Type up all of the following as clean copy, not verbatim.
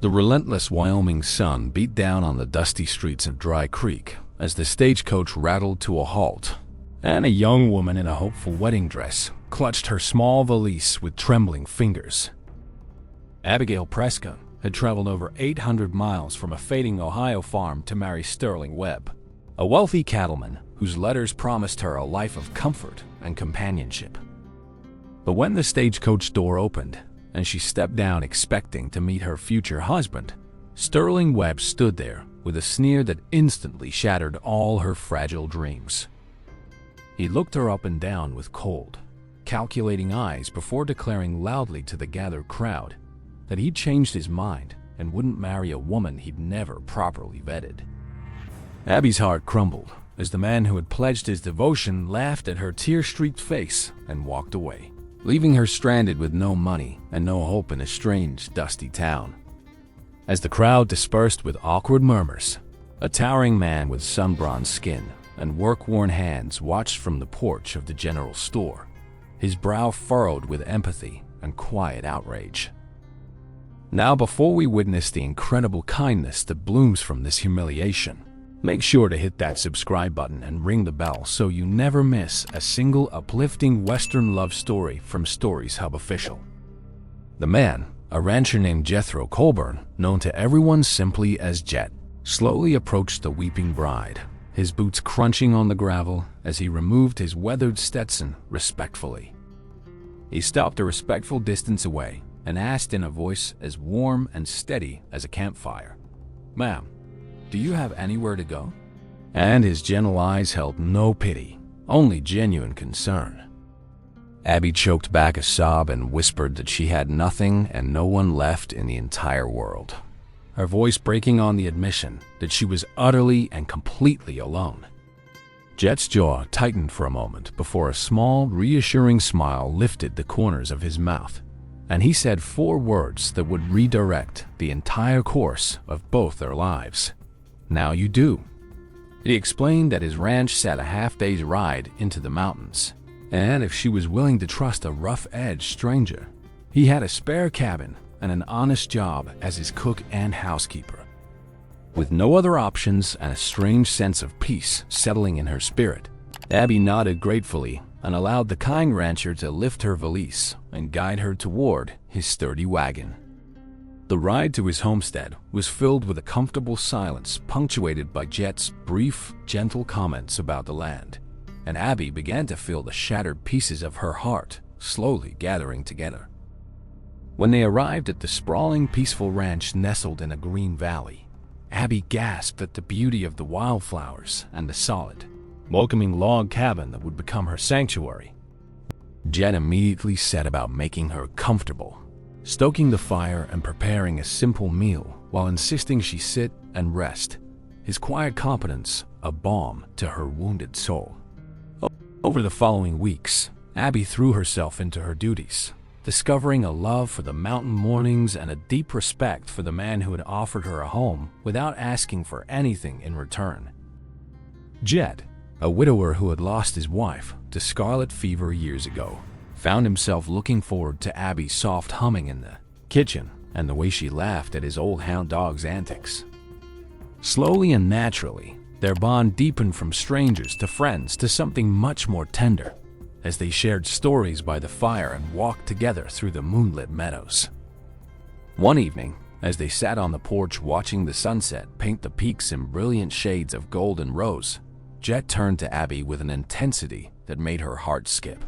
The relentless Wyoming sun beat down on the dusty streets of Dry Creek as the stagecoach rattled to a halt, and a young woman in a hopeful wedding dress clutched her small valise with trembling fingers. Abigail Prescott had traveled over 800 miles from a fading Ohio farm to marry Sterling Webb, a wealthy cattleman whose letters promised her a life of comfort and companionship. But when the stagecoach door opened and she stepped down expecting to meet her future husband, Sterling Webb stood there with a sneer that instantly shattered all her fragile dreams. He looked her up and down with cold, calculating eyes before declaring loudly to the gathered crowd that he'd changed his mind and wouldn't marry a woman he'd never properly vetted. Abby's heart crumbled as the man who had pledged his devotion laughed at her tear-streaked face and walked away, leaving her stranded with no money and no hope in a strange, dusty town. As the crowd dispersed with awkward murmurs, a towering man with sun-bronzed skin and work-worn hands watched from the porch of the general store, his brow furrowed with empathy and quiet outrage. Now, before we witness the incredible kindness that blooms from this humiliation, make sure to hit that subscribe button and ring the bell so you never miss a single uplifting Western love story from Stories Hub Official. The man, a rancher named Jethro Colburn, known to everyone simply as Jet, slowly approached the weeping bride, his boots crunching on the gravel as he removed his weathered Stetson respectfully. He stopped a respectful distance away and asked in a voice as warm and steady as a campfire, "Ma'am, do you have anywhere to go?" And his gentle eyes held no pity, only genuine concern. Abby choked back a sob and whispered that she had nothing and no one left in the entire world, her voice breaking on the admission that she was utterly and completely alone. Jet's jaw tightened for a moment before a small, reassuring smile lifted the corners of his mouth, and he said 4 words that would redirect the entire course of both their lives. "Now you do." He explained that his ranch sat a half-day's ride into the mountains, and if she was willing to trust a rough-edged stranger, he had a spare cabin and an honest job as his cook and housekeeper. With no other options and a strange sense of peace settling in her spirit, Abby nodded gratefully and allowed the kind rancher to lift her valise and guide her toward his sturdy wagon. The ride to his homestead was filled with a comfortable silence punctuated by Jet's brief, gentle comments about the land, and Abby began to feel the shattered pieces of her heart slowly gathering together. When they arrived at the sprawling, peaceful ranch nestled in a green valley, Abby gasped at the beauty of the wildflowers and the solid, welcoming log cabin that would become her sanctuary. Jet immediately set about making her comfortable, stoking the fire and preparing a simple meal while insisting she sit and rest, his quiet competence a balm to her wounded soul. Over the following weeks, Abby threw herself into her duties, discovering a love for the mountain mornings and a deep respect for the man who had offered her a home without asking for anything in return. Jet, a widower who had lost his wife to scarlet fever years ago, found himself looking forward to Abby's soft humming in the kitchen and the way she laughed at his old hound dog's antics. Slowly and naturally, their bond deepened from strangers to friends to something much more tender, as they shared stories by the fire and walked together through the moonlit meadows. One evening, as they sat on the porch watching the sunset paint the peaks in brilliant shades of gold and rose, Jet turned to Abby with an intensity that made her heart skip.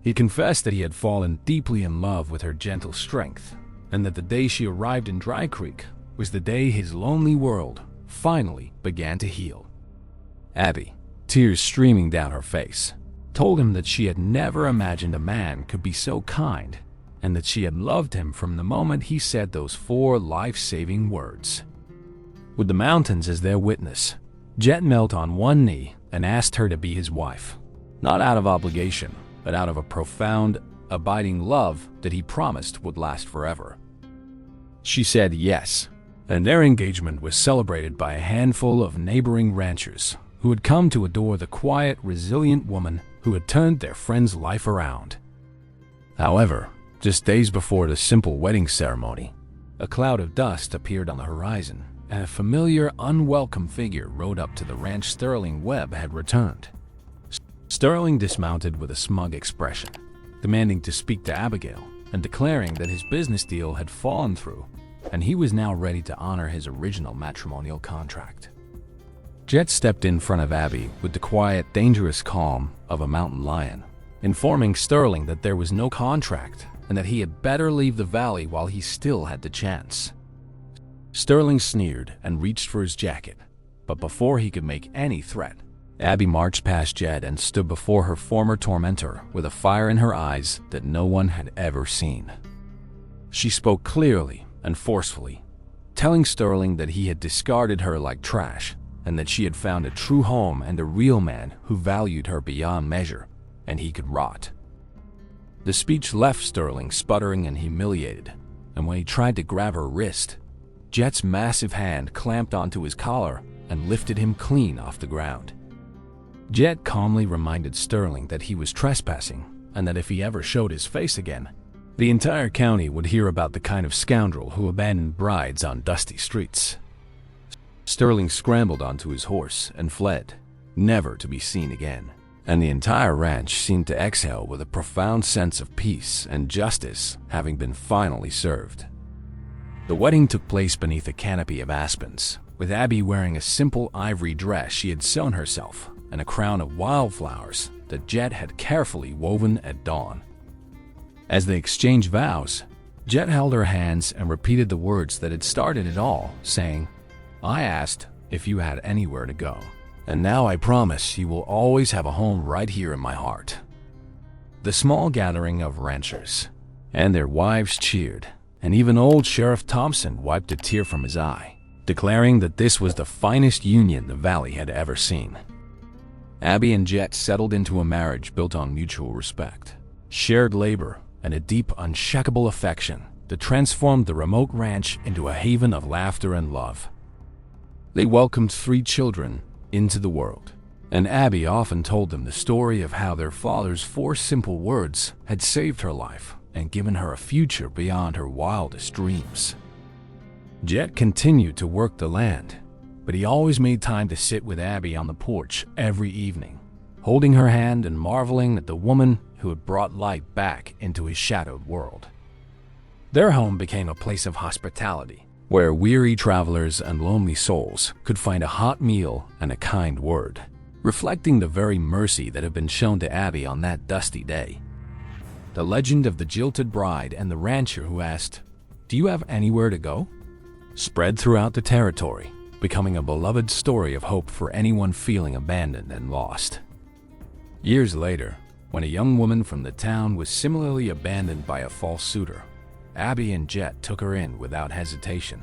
He confessed that he had fallen deeply in love with her gentle strength, and that the day she arrived in Dry Creek was the day his lonely world finally began to heal. Abby, tears streaming down her face, told him that she had never imagined a man could be so kind, and that she had loved him from the moment he said those 4 life-saving words. With the mountains as their witness, Jet knelt on one knee and asked her to be his wife, not out of obligation, but out of a profound, abiding love that he promised would last forever. She said yes, and their engagement was celebrated by a handful of neighboring ranchers who had come to adore the quiet, resilient woman who had turned their friend's life around. However, just days before the simple wedding ceremony, A cloud of dust appeared on the horizon, and a familiar, unwelcome figure rode up to the ranch Sterling Webb had returned. Sterling dismounted with a smug expression, demanding to speak to Abigail and declaring that his business deal had fallen through and he was now ready to honor his original matrimonial contract. Jet stepped in front of Abby with the quiet, dangerous calm of a mountain lion, informing Sterling that there was no contract and that he had better leave the valley while he still had the chance. Sterling sneered and reached for his jacket, but before he could make any threat, Abby marched past Jet and stood before her former tormentor with a fire in her eyes that no one had ever seen. She spoke clearly and forcefully, telling Sterling that he had discarded her like trash and that she had found a true home and a real man who valued her beyond measure, and he could rot. The speech left Sterling sputtering and humiliated, and when he tried to grab her wrist, Jet's massive hand clamped onto his collar and lifted him clean off the ground. Jet calmly reminded Sterling that he was trespassing and that if he ever showed his face again, the entire county would hear about the kind of scoundrel who abandoned brides on dusty streets. Sterling scrambled onto his horse and fled, never to be seen again, and the entire ranch seemed to exhale with a profound sense of peace and justice having been finally served. The wedding took place beneath a canopy of aspens, with Abby wearing a simple ivory dress she had sewn herself and a crown of wildflowers that Jet had carefully woven at dawn. As they exchanged vows, Jet held her hands and repeated the words that had started it all, saying, "I asked if you had anywhere to go, and now I promise you will always have a home right here in my heart." The small gathering of ranchers and their wives cheered, and even old Sheriff Thompson wiped a tear from his eye, declaring that this was the finest union the valley had ever seen. Abby and Jet settled into a marriage built on mutual respect, shared labor, and a deep, unshakable affection that transformed the remote ranch into a haven of laughter and love. They welcomed 3 children into the world, and Abby often told them the story of how their father's 4 simple words had saved her life and given her a future beyond her wildest dreams. Jet continued to work the land, but he always made time to sit with Abby on the porch every evening, holding her hand and marveling at the woman who had brought light back into his shadowed world. Their home became a place of hospitality, where weary travelers and lonely souls could find a hot meal and a kind word, reflecting the very mercy that had been shown to Abby on that dusty day. The legend of the jilted bride and the rancher who asked, "Do you have anywhere to go?" spread throughout the territory, becoming a beloved story of hope for anyone feeling abandoned and lost. Years later, when a young woman from the town was similarly abandoned by a false suitor, Abby and Jet took her in without hesitation,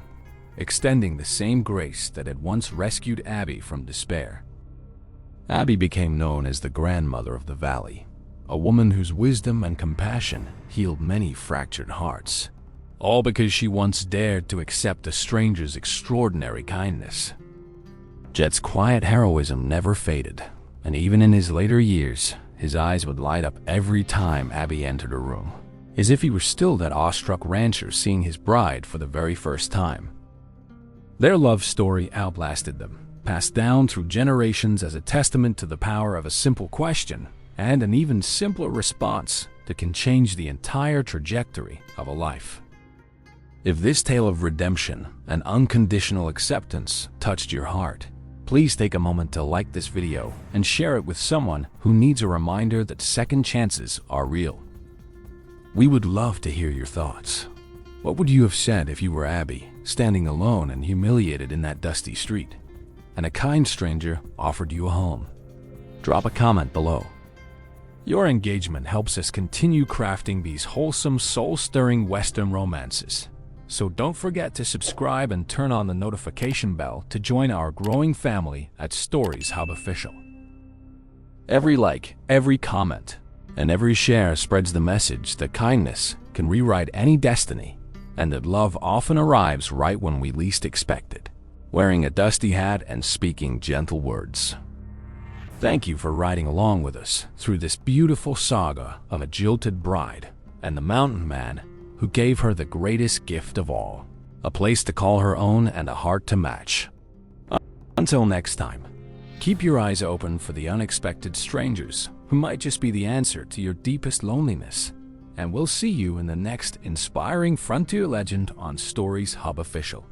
extending the same grace that had once rescued Abby from despair. Abby became known as the grandmother of the valley, a woman whose wisdom and compassion healed many fractured hearts, all because she once dared to accept a stranger's extraordinary kindness. Jet's quiet heroism never faded, and even in his later years, his eyes would light up every time Abby entered a room, as if he were still that awestruck rancher seeing his bride for the very first time. Their love story outlasted them, passed down through generations as a testament to the power of a simple question and an even simpler response that can change the entire trajectory of a life. If this tale of redemption and unconditional acceptance touched your heart, please take a moment to like this video and share it with someone who needs a reminder that second chances are real. We would love to hear your thoughts. What would you have said if you were Abby, standing alone and humiliated in that dusty street, and a kind stranger offered you a home? Drop a comment below. Your engagement helps us continue crafting these wholesome, soul-stirring Western romances. So don't forget to subscribe and turn on the notification bell to join our growing family at Stories Hub Official. Every like, every comment, and every share spreads the message that kindness can rewrite any destiny, and that love often arrives right when we least expect it, wearing a dusty hat and speaking gentle words. Thank you for riding along with us through this beautiful saga of a jilted bride and the mountain man who gave her the greatest gift of all, a place to call her own and a heart to match. Until next time, keep your eyes open for the unexpected strangers who might just be the answer to your deepest loneliness. And we'll see you in the next inspiring frontier legend on Stories Hub Official.